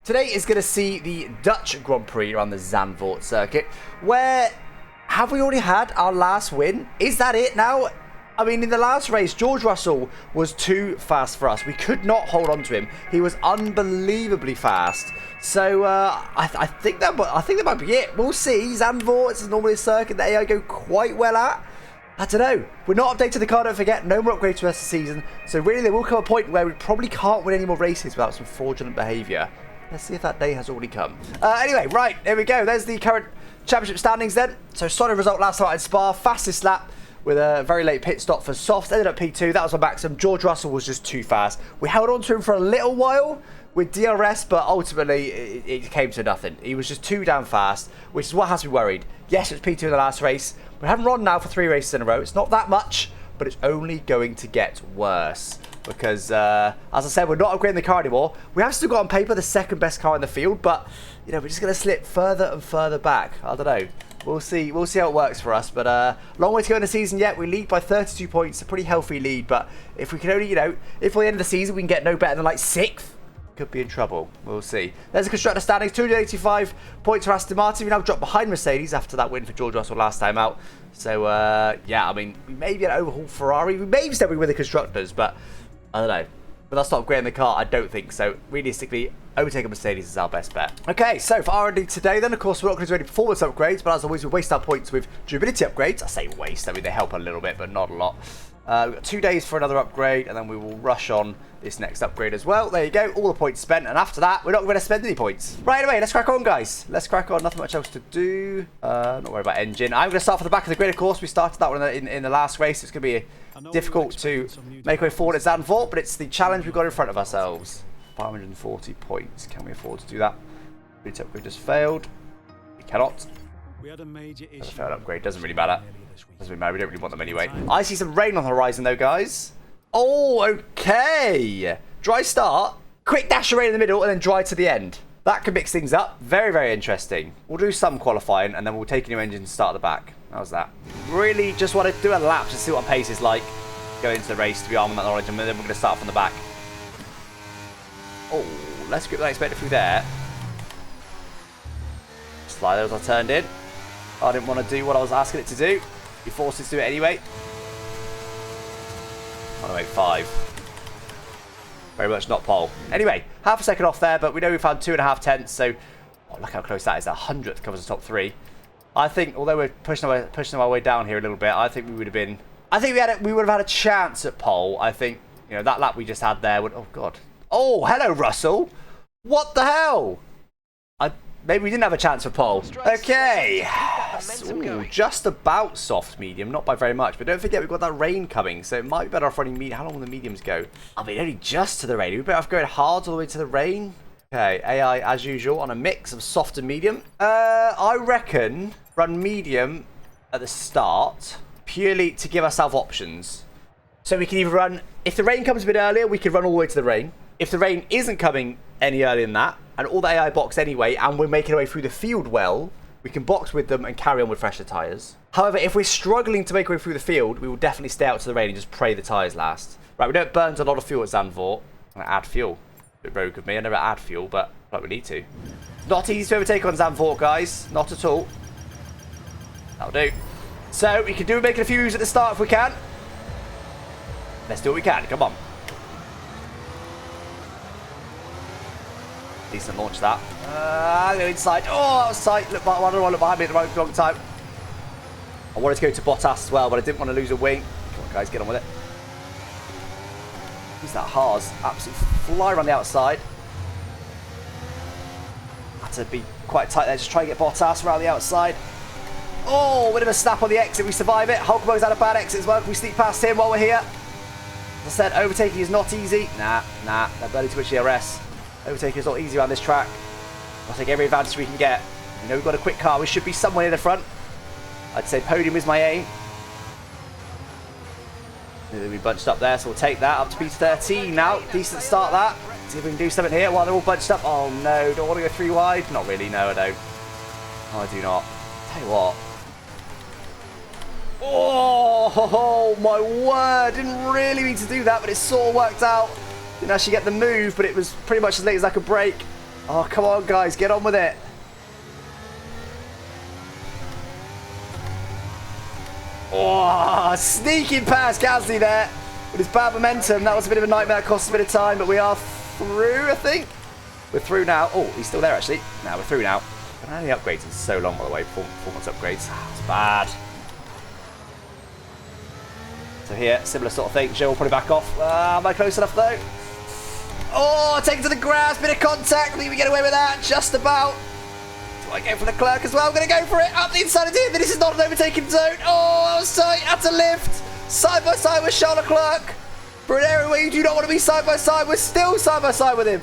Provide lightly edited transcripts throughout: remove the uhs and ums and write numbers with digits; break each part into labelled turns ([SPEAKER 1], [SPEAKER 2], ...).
[SPEAKER 1] Today is going to see the Dutch Grand Prix around the Zandvoort circuit, where have we already had our last win? Is that it now? I mean, in the last race, George Russell was too fast for us. We could not hold on to him. He was unbelievably fast. So I think that might be it. We'll see. Zandvoort is normally a circuit that AI go quite well at. I don't know. We're not updated the car, don't forget. No more upgrades for the rest of the season. So really, there will come a point where we probably can't win any more races without some fraudulent behaviour. Let's see if that day has already come. Anyway, right, there we go. There's the current championship standings then. So solid result last night at Spa. Fastest lap with a very late pit stop for softs. Ended up P2. That was my maximum. George Russell was just too fast. We held on to him for a little while with DRS, but ultimately it came to nothing. He was just too damn fast, which is what has me worried. Yes, it was P2 in the last race. We haven't run now for 3 races in a row. It's not that much, but it's only going to get worse. Because, as I said, we're not upgrading the car anymore. We have still got on paper the second best car in the field, but, you know, we're just going to slip further and further back. I don't know. We'll see. We'll see how it works for us. But long way to go in the season yet. We lead by 32 points. A pretty healthy lead. But if we can only, you know, if by the end of the season we can get no better than like 6th, could be in trouble. We'll see. There's the constructor standings. 285 points for Aston Martin. We now dropped behind Mercedes after that win for George Russell last time out. So, yeah, I mean, we may be an overhaul Ferrari. We may still be with the constructors, but I don't know. But that's not upgrading the car. I don't think so. Realistically, overtaking Mercedes is our best bet. Okay, so for R&D today then, of course, we're not going to do any performance upgrades, but as always, we waste our points with durability upgrades. I say waste. I mean, they help a little bit, but not a lot. We've got 2 days for another upgrade, and then we will rush on this next upgrade as well. There you go. All the points spent, and after that, we're not going to spend any points. Right, anyway, let's crack on, guys. Let's crack on. Nothing much else to do. Not worry about engine. I'm going to start from the back of the grid, of course. We started that one in the last race. It's going to be difficult to make our way forward at Zandvoort, but it's the challenge we've got in front of ourselves. 540 points. Can we afford to do that? Ability upgrade just failed. We cannot.
[SPEAKER 2] We had a major issue.
[SPEAKER 1] A failed upgrade. Doesn't really matter. Doesn't really matter. We don't really want them anyway. I see some rain on the horizon, though, guys. Oh, okay. Dry start. Quick dash of rain in the middle, and then dry to the end. That could mix things up. Very, very interesting. We'll do some qualifying, and then we'll take a new engine and start at the back. How's that? Really just want to do a lap to see what pace is like. Go into the race to be armed with that knowledge, and then we're going to start from the back. Oh, less grip than I expected through there. Sliders I turned in. I didn't want to do what I was asking it to do. You forced it to do it anyway. 108.5. Very much not pole. Anyway, half a second off there, but we know we found 2.5 tenths, so oh, look how close that is. That 100th covers the top 3. I think, although we're pushing our way down here a little bit, I think we would have been. I think we would have had a chance at pole. I think, you know, that lap we just had there would. Oh God. Oh, hello, Russell. What the hell? Maybe we didn't have a chance for pole. Okay. Ooh, just about soft medium, not by very much. But don't forget, we've got that rain coming, so it might be better off running medium. How long will the mediums go? I mean, only just to the rain. We better off going hard all the way to the rain. Okay, AI, as usual, on a mix of soft and medium. I reckon run medium at the start, purely to give ourselves options. So we can either run, if the rain comes a bit earlier, we could run all the way to the rain. If the rain isn't coming any earlier than that, and all the AI box anyway, and we're making our way through the field well, we can box with them and carry on with fresher tyres. However, if we're struggling to make our way through the field, we will definitely stay out to the rain and just pray the tyres last. Right, we don't burn a lot of fuel at Zandvoort. I'm going to add fuel. A bit rogue of me, I never add fuel, but like we need to. Not easy to overtake on Zandvoort, guys. Not at all. That'll do. So, we can do making a few moves at the start if we can. Let's do what we can. Come on. Decent launch that. Go inside. Oh, that was tight. Look behind me at the wrong time. I wanted to go to Bottas as well, but I didn't want to lose a wing. Come on, guys, get on with it. Who's that Haas? Absolutely fly around the outside. Had to be quite tight there. Just try and get Bottas around the outside. Oh, bit of a snap on the exit. We survive it. Hulkenberg's had a bad exit as well. Can we sneak past him while we're here? As I said, overtaking is not easy. Nah. They're barely too much DRS. Overtaking is not easy around this track. I'll take every advantage we can get. You know, we've got a quick car. We should be somewhere near the front. I'd say podium is my aim. We bunched up there, so we'll take that up to P13 now. Decent start that. See if we can do something here while they're all bunched up. Oh no, don't want to go 3 wide. Not really, no I don't. No, I do not. Tell you what. Oh my word. Didn't really mean to do that, but it sort of worked out. Didn't actually get the move, but it was pretty much as late as I could brake. Oh, come on, guys. Get on with it. Oh, sneaking past Gasly there with his bad momentum. That was a bit of a nightmare. Cost us a bit of time, but we are through, I think. We're through now. Oh, he's still there, actually. No, we're through now. But only upgrades in so long, by the way. Performance upgrades. It's bad. So here, similar sort of thing. Joe will probably back off. Am I close enough, though? Oh, taken to the grass. Bit of contact. I think we get away with that. Just about. Do I go for the clerk as well? I'm going to go for it. Up the inside of here. This is not an overtaking zone. Oh, I was tight. Had to lift. Side by side with Charles Leclerc. For an area where you do not want to be side by side. We're still side by side with him.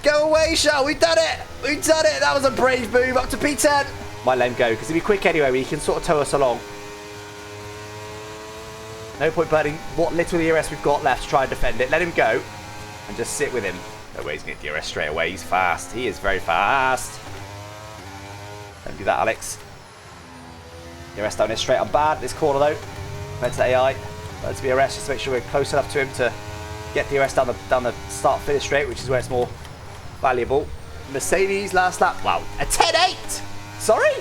[SPEAKER 1] Go away, Charles. We've done it. We've done it. That was a brave move. Up to P10. Might let him go because he'll be quick anyway. He can sort of tow us along. No point burning what little DRS we've got left to try and defend it. Let him go and just sit with him. No way he's going to DRS straight away. He's fast. He is very fast. Don't do that, Alex. DRS down here straight on bad. This corner, though. Compared to the AI. Let's DRS just to make sure we're close enough to him to get DRS down the start-finish straight, which is where it's more valuable. Mercedes last lap. Wow. A 10.8! Sorry?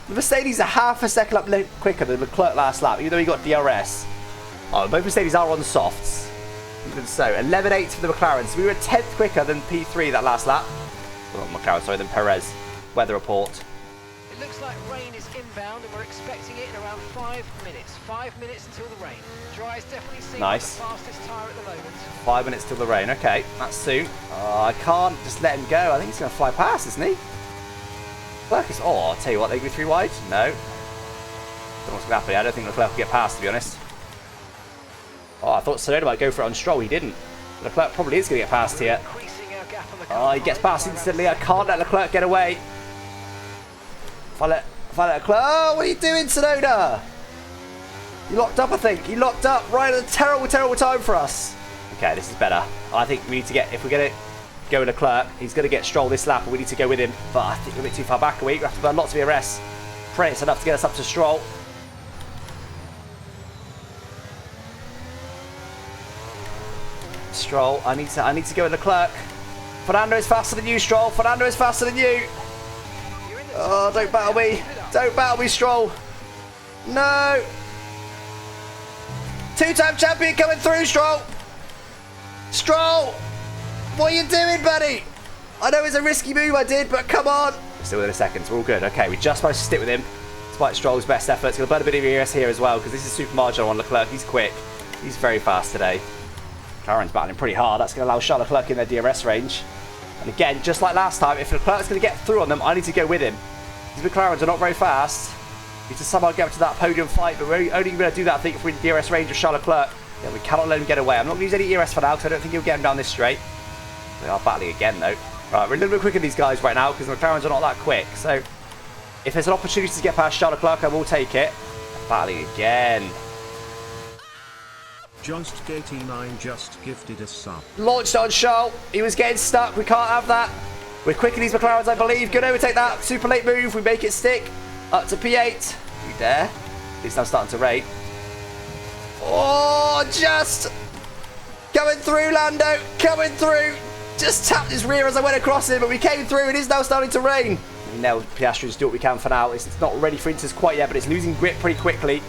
[SPEAKER 1] The Mercedes are half a second up quicker than Leclerc last lap, even though he got DRS. Oh, both Mercedes are on the softs. Even so, 11.8 for the McLaren. So we were a 10th quicker than P3 that last lap. Well, not McLaren, sorry, than Perez. Weather report.
[SPEAKER 2] It looks like rain is inbound and we're expecting it in around 5 minutes. 5 minutes until the rain. Dry is definitely seen
[SPEAKER 1] nice.
[SPEAKER 2] The fastest tyre at the moment.
[SPEAKER 1] 5 minutes till the rain. Okay, that's soon. Oh, I can't just let him go. I think he's going to fly past, isn't he? Leclerc is... Oh, I'll tell you what, they go 3 wide? No. Don't know what's going to happen. I don't think Leclerc will get past, to be honest. Oh, I thought Tsunoda might go for it on Stroll. He didn't. Leclerc probably is going to get past here. Oh, he gets past instantly. I can't let Leclerc get away. If I let Leclerc... Oh, what are you doing, Tsunoda? You locked up, I think. You locked up right at a terrible, terrible time for us. Okay, this is better. I think we need to get... If we're going to go with Leclerc, he's going to get Stroll this lap, and we need to go with him. But I think we're a bit too far back. We have to burn lots of DRS. Pray it's enough to get us up to Stroll. Stroll, I need to go with Leclerc. Fernando is faster than you, Stroll. Fernando is faster than you. Oh, don't battle me. Don't battle me, Stroll. No. 2-time champion coming through, Stroll. Stroll. What are you doing, buddy? I know it's a risky move I did, but come on. Still within a second, so we're all good. Okay, we just managed to stick with him. Despite Stroll's best efforts. Going to burn a bit of ERS here as well, because this is super marginal on Leclerc. He's quick. He's very fast today. McLaren's battling pretty hard. That's going to allow Charles Leclerc in their DRS range. And again, just like last time, if Leclerc's going to get through on them, I need to go with him. These McLarens are not very fast. We need to somehow get up to that podium fight, but we're only going to do that, I think, if we're in the DRS range of Charles Leclerc. Yeah, we cannot let him get away. I'm not going to use any ERS for now, because I don't think he'll get him down this straight. They are battling again, though. Right, we're a little bit quicker than these guys right now, because the McLarens are not that quick. So, if there's an opportunity to get past Charles Leclerc, I will take it. Battling again.
[SPEAKER 3] Joystick89 just gifted a sub.
[SPEAKER 1] Launched on Charles. He was getting stuck. We can't have that. We're quicker than these McLarens, I believe. Good overtake that. Super late move. We make it stick. Up to P8. You dare? At least I'm starting to rate. Oh, just coming through, Lando. Coming through. Just tapped his rear as I went across him, but we came through. It is now starting to rain. We nailed Piastri. Just do what we can for now. It's not ready for Inters quite yet, but it's losing grip pretty quickly.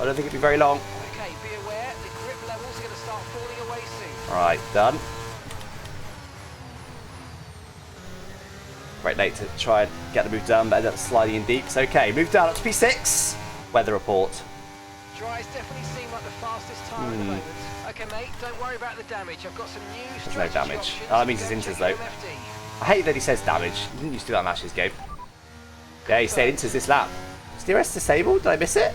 [SPEAKER 1] I don't think it'll be very long.
[SPEAKER 2] Okay, be aware. The grip levels are going to start falling away soon.
[SPEAKER 1] All right, done. Great late to try and get the move done, but ended up sliding in deep. It's okay. Move down up to P6. Weather report.
[SPEAKER 2] Dry's definitely seem like the fastest tyre at the moment. Okay, mate, don't worry about the damage. I've got some new strategy.
[SPEAKER 1] There's no damage.
[SPEAKER 2] Options.
[SPEAKER 1] Oh, that means it's Inters, though. I hate that he says damage. He didn't used to do that in Matches game. Yeah, he said Inters this lap. Is DRS disabled? Did I miss it?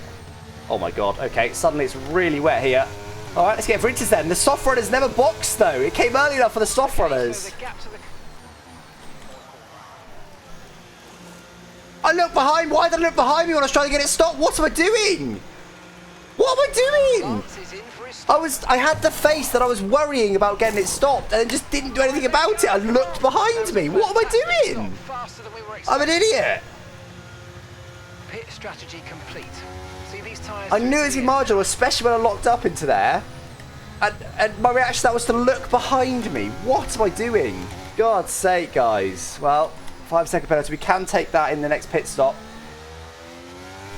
[SPEAKER 1] Oh my god. Okay, suddenly it's really wet here. All right, let's get for Inters then. The soft runners never boxed, though. It came early enough for the soft runners.
[SPEAKER 2] So the gap to the...
[SPEAKER 1] I looked behind. Why did I look behind me when I was trying to get it stopped? What am I doing? What am I doing? I had the face that I was worrying about getting it stopped and then just didn't do anything about it. I looked behind me. What am I doing? I'm an idiot.
[SPEAKER 2] Pit strategy complete. See these tires.
[SPEAKER 1] I knew it was marginal, especially when I locked up into there. And my reaction to that was to look behind me. What am I doing? God's sake, guys. Well, 5-second penalty. We can take that in the next pit stop.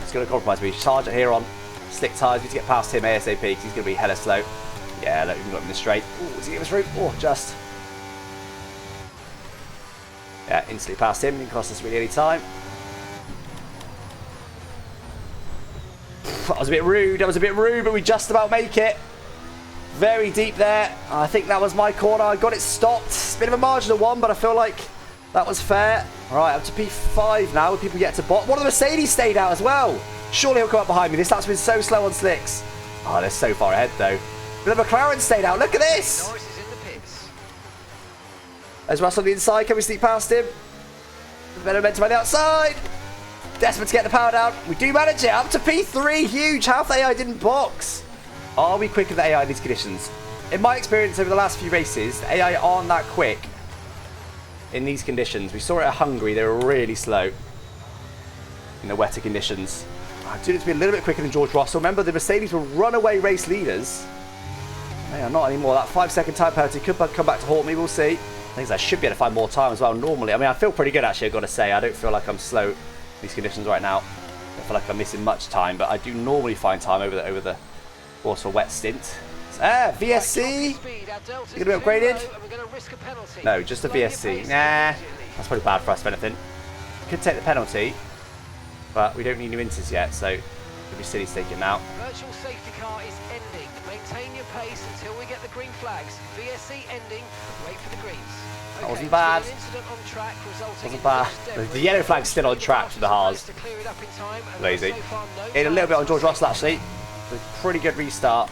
[SPEAKER 1] It's going to compromise me. Charge it here on slick tyres. We need to get past him ASAP because he's going to be hella slow. Yeah, look, we've got him in the straight. Oh, is he getting us through? Oh, just. Yeah, instantly past him. Didn't cost us really any time. That was a bit rude. That was a bit rude, but we just about make it. Very deep there. I think that was my corner. I got it stopped. It's a bit of a marginal one, but I feel like that was fair. All right, up to P5 now. People get to bot. One of the Mercedes stayed out as well. Surely he'll come up behind me. This lap's been so slow on slicks. Oh, they're so far ahead, though. But the McLaren stayed out. Look at this.
[SPEAKER 2] Norris is in the pits.
[SPEAKER 1] There's Russell on the inside. Can we sneak past him? Better meant to by the outside. Desperate to get the power down. We do manage it. Up to P3. Huge. Half the AI didn't box. Are we quicker than AI in these conditions? In my experience over the last few races, the AI aren't that quick in these conditions. We saw it at Hungary. They were really slow in the wetter conditions. I do need to be a little bit quicker than George Russell. Remember, the Mercedes were runaway race leaders. They are not anymore. That 5-second time penalty could come back to haunt me. We'll see. I think I should be able to find more time as well normally. I mean, I feel pretty good, actually, I've got to say. I don't feel like I'm slow in these conditions right now. I don't feel like I'm missing much time, but I do normally find time over the course of a wet stint. VSC? You going to be upgraded? No, just a VSC. Nah, that's probably bad for us, if anything. Could take the penalty, but we don't need new inters yet, so it'd be silly to take it now.
[SPEAKER 2] Virtual safety car is ending. Maintain your pace until we get the green flags. VSC ending. Wait for the greens. Okay,
[SPEAKER 1] that wasn't bad. Wasn't bad. The yellow flag's still on track for the Haas. Lazy. In a little bit on George Russell, actually. A pretty good restart.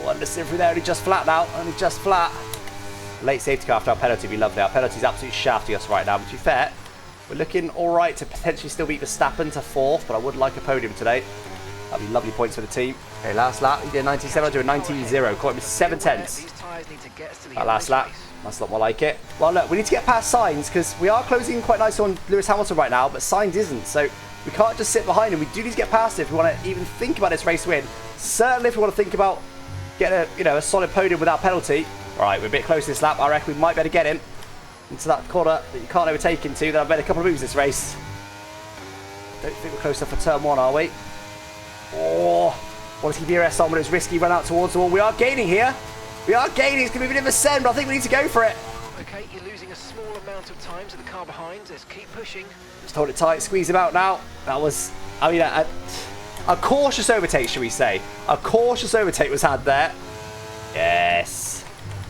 [SPEAKER 1] Oh, and the through there, only just flat now. Only just flat. Late safety car after our penalty, we love that. Our penalty's absolutely shafting us right now, but to be fair, we're looking alright to potentially still beat Verstappen to 4th, but I would like a podium today. That'd be lovely points for the team. Okay, last lap, he did 19.7, I do a 19.0. Caught him with 7 tenths. That last lap, that's a lot more like it. Well, look, we need to get past Sainz because we are closing quite nice on Lewis Hamilton right now, but Sainz isn't. So we can't just sit behind him. We do need to get past it if we want to even think about this race win. Certainly if we want to think about getting a solid podium without penalty. All right, we're a bit close this lap. I reckon we might be able to get him into that corner that you can't overtake into. Then I've made a couple of moves this race. Don't think we're close enough for turn 1, are we? Oh, want to keep the RS on when it's risky, run out towards the wall. We are gaining here. We are gaining. It's going to be a bit of a send, but I think we need to go for it.
[SPEAKER 2] Okay, you're losing a small amount of time to the car behind. Let's keep pushing.
[SPEAKER 1] Just hold it tight, squeeze him out now. That was, I mean, a cautious overtake, should we say. A cautious overtake was had there. Yes.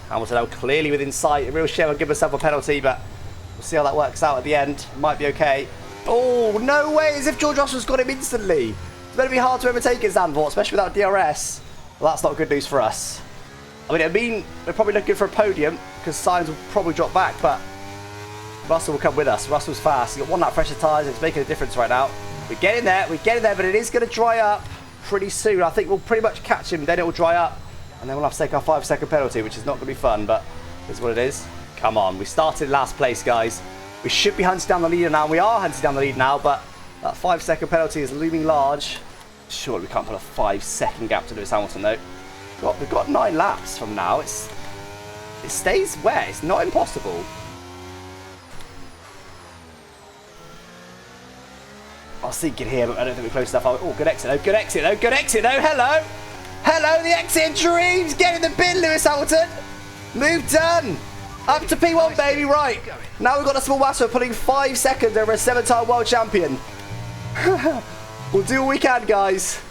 [SPEAKER 1] Hamilton now clearly within sight. A real shame I'll give myself a penalty, but we'll see how that works out at the end. Might be okay. Oh, no way. As if George Russell's got him instantly. It's going to be hard to overtake at Zandvoort, especially without DRS. Well, that's not good news for us. I mean, we're probably looking for a podium because Sainz will probably drop back, but Russell will come with us. Russell's fast. He's got 1 lap fresher tyres. It's making a difference right now. We're getting there, but it is going to dry up pretty soon. I think we'll pretty much catch him, then it will dry up, and then we'll have to take our 5-second penalty, which is not going to be fun, but it's what it is. Come on, we started last place, guys. We should be hunting down the leader now. We are hunting down the lead now, but that 5-second penalty is looming large. Surely we can't put a 5-second gap to Lewis Hamilton, though. We've got 9 laps from now. It stays wet. It's not impossible. I was thinking here, but I don't think we're close enough. Oh, good exit, though. Good exit, though. Good exit, though. Hello. Hello, the exit dreams. Get in the bin, Lewis Hamilton. Move done. Up to P1, baby. Right. Now we've got a small matter of putting 5 seconds over a 7-time world champion. We'll do what we can, guys.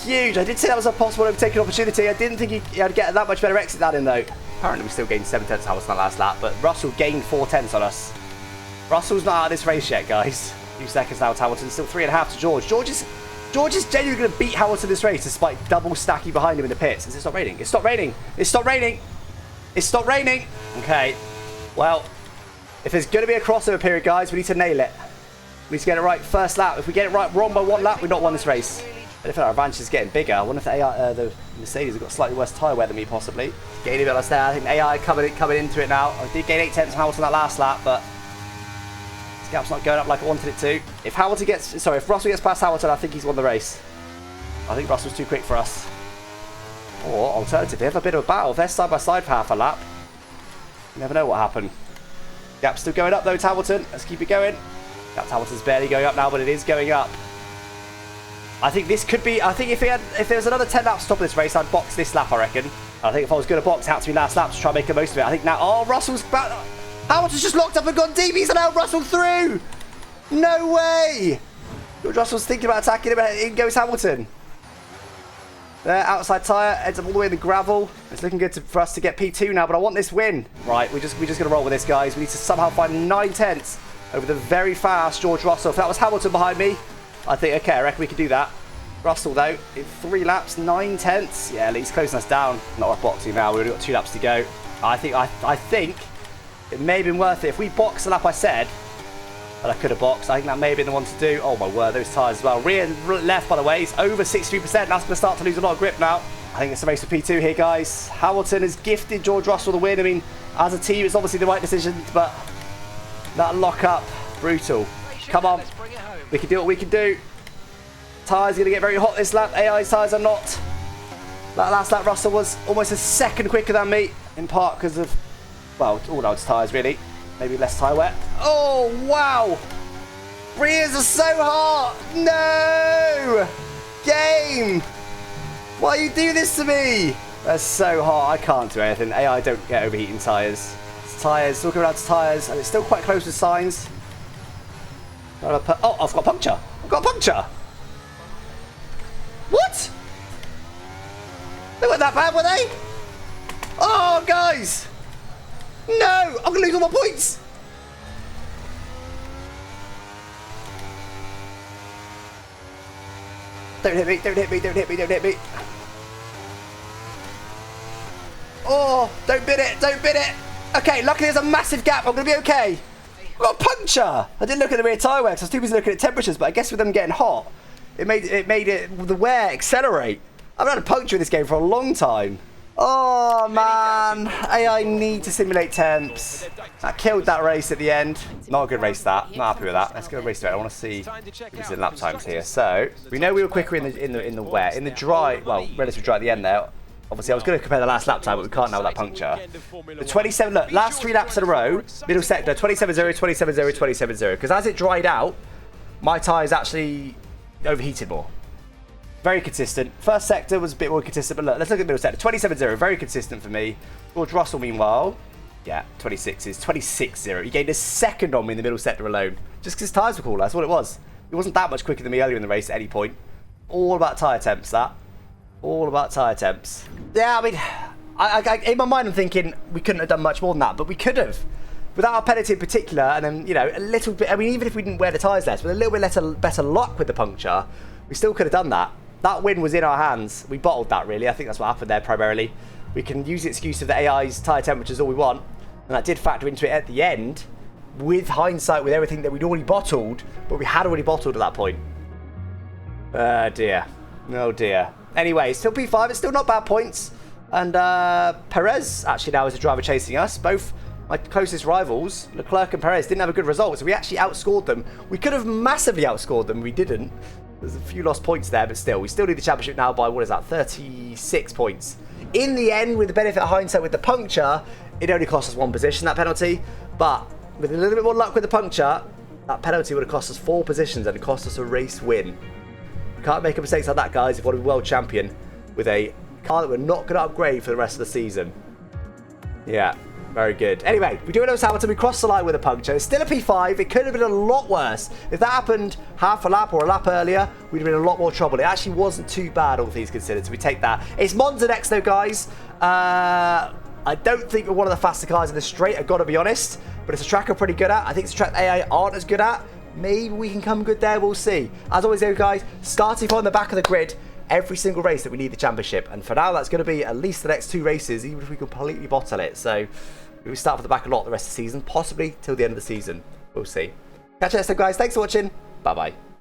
[SPEAKER 1] Huge. I did say that was a possible overtaking opportunity. I didn't think he'd get that much better exit than him, though. Apparently, we still gained 7 tenths Hamilton that last lap, but Russell gained 4 tenths on us. Russell's not out of this race yet, guys. 2 seconds now to Hamilton. Still 3.5 to George. George is genuinely going to beat Hamilton this race despite double stacking behind him in the pits. Is it stopped raining? It's stopped raining. It's stopped raining. It's stopped raining. Okay. Well, if there's going to be a crossover period, guys, we need to nail it. We need to get it right first lap. If we get it right wrong by 1 lap, we've not won this race. I feel like our advantage is getting bigger. I wonder if the Mercedes have got slightly worse tyre wear than me, possibly. Gaining a bit less there. I think AI coming into it now. I did gain 8 tenths from Hamilton that last lap, but this gap's not going up like I wanted it to. If Russell gets past Hamilton, I think he's won the race. I think Russell's too quick for us. Or alternatively, have a bit of a battle. If they're side by side for half a lap, you never know what happened. Gap's still going up though, Hamilton. Let's keep it going. Gap Hamilton's barely going up now, but it is going up. I think this could be. I think if there was another 10 laps to top of this race, I'd box this lap. I reckon. I think if I was going to box, it had to be last lap to try and make the most of it. I think now. Oh, Russell's back. Hamilton's just locked up and gone deep. He's allowed Russell through. No way. George Russell's thinking about attacking him. In goes Hamilton. There, outside tyre, ends up all the way in the gravel. It's looking good for us to get P2 now, but I want this win. Right, we're just going to roll with this, guys. We need to somehow find 9 tenths over the very fast George Russell. If that was Hamilton behind me, I think, okay, I reckon we could do that. Russell, though, in 3 laps, 9 tenths. Yeah, he's closing us down. Not worth boxing now. We've only got 2 laps to go. I think it may have been worth it. If we box the lap I said, that I could have boxed, I think that may have been the one to do. Oh my word, those tyres as well. Rear left, by the way, is over 63%. That's going to start to lose a lot of grip now. I think it's a race for P2 here, guys. Hamilton has gifted George Russell the win. I mean, as a team, it's obviously the right decision, but that lock-up, brutal. Come on. We can do what we can do. Tyres going to get very hot this lap. AI's tyres are not. That last lap, Russell was almost a second quicker than me, in part because of, well, all those tyres, really. Maybe less tyre wet. Oh, wow. Rears are so hot. No. Game. Why you do this to me? They're so hot. I can't do anything. AI don't get overheating tyres. Tyres, still coming out to tyres, and it's still quite close to signs. Oh, I've got a puncture. I've got a puncture. What? They weren't that bad, were they? Oh, guys. No, I'm going to lose all my points. Don't hit me, don't hit me, don't hit me, don't hit me. Oh, don't bid it, don't bid it. Okay, luckily there's a massive gap. I'm going to be okay. I've got a puncture. I didn't look at the rear tyre wear because I was too busy looking at temperatures, but I guess with them getting hot, it made the wear accelerate. I've had a puncture in this game for a long time. Oh man, AI need to simulate temps. That killed that race at the end. Not a good race that. Not happy with that. Let's go race to it. I want to see who's in lap times here. So we know we were quicker in the wet, in the dry. Well, relatively dry at the end there. Obviously, I was going to compare the last lap time, but we can't now with that puncture. The 27. Look, last 3 laps in a row, middle sector 27.0, 27.0, 27.0. Because as it dried out, my tyres actually overheated more. Very consistent. First sector was a bit more consistent, but look, let's look at the middle sector. 27.0, very consistent for me. George Russell, meanwhile, yeah, 26.0. He gained a second on me in the middle sector alone. Just because his tyres were cooler, that's what it was. He wasn't that much quicker than me earlier in the race at any point. All about tyre temps, that. All about tyre temps. Yeah, I mean, I in my mind I'm thinking we couldn't have done much more than that, but we could have. Without our penalty in particular, and then, you know, a little bit, I mean, even if we didn't wear the tyres less, with a little bit better luck with the puncture, we still could have done that. That win was in our hands. We bottled that, really. I think that's what happened there primarily. We can use the excuse of the AI's tyre temperatures all we want, and that did factor into it at the end, with hindsight, with everything that we'd already bottled, but we had already bottled at that point. Dear. Oh, dear. Anyway, still P5. It's still not bad points. And Perez, actually, now is a driver chasing us. Both my closest rivals, Leclerc and Perez, didn't have a good result, so we actually outscored them. We could have massively outscored them. We didn't. There's a few lost points there, but still, we still need the championship now by, what is that, 36 points. In the end, with the benefit of hindsight with the puncture, it only cost us 1 position, that penalty. But with a little bit more luck with the puncture, that penalty would have cost us 4 positions and it cost us a race win. We can't make mistakes like that, guys, if we want to be world champion with a car that we're not going to upgrade for the rest of the season. Yeah. Very good. Anyway, we do it as Hamilton. We crossed the line with a puncture. It's still a P5. It could have been a lot worse. If that happened half a lap or a lap earlier, we'd have been in a lot more trouble. It actually wasn't too bad, all things considered, so we take that. It's Monza next, though, guys. I don't think we're one of the faster cars in the straight, I've got to be honest. But it's a track I'm pretty good at. I think it's a track AI aren't as good at. Maybe we can come good there. We'll see. As always, though, guys, starting from the back of the grid, every single race that we need the championship. And for now, that's going to be at least the next 2 races, even if we completely bottle it. So we start from the back a lot the rest of the season, possibly till the end of the season. We'll see. Catch you next time, guys. Thanks for watching. Bye-bye.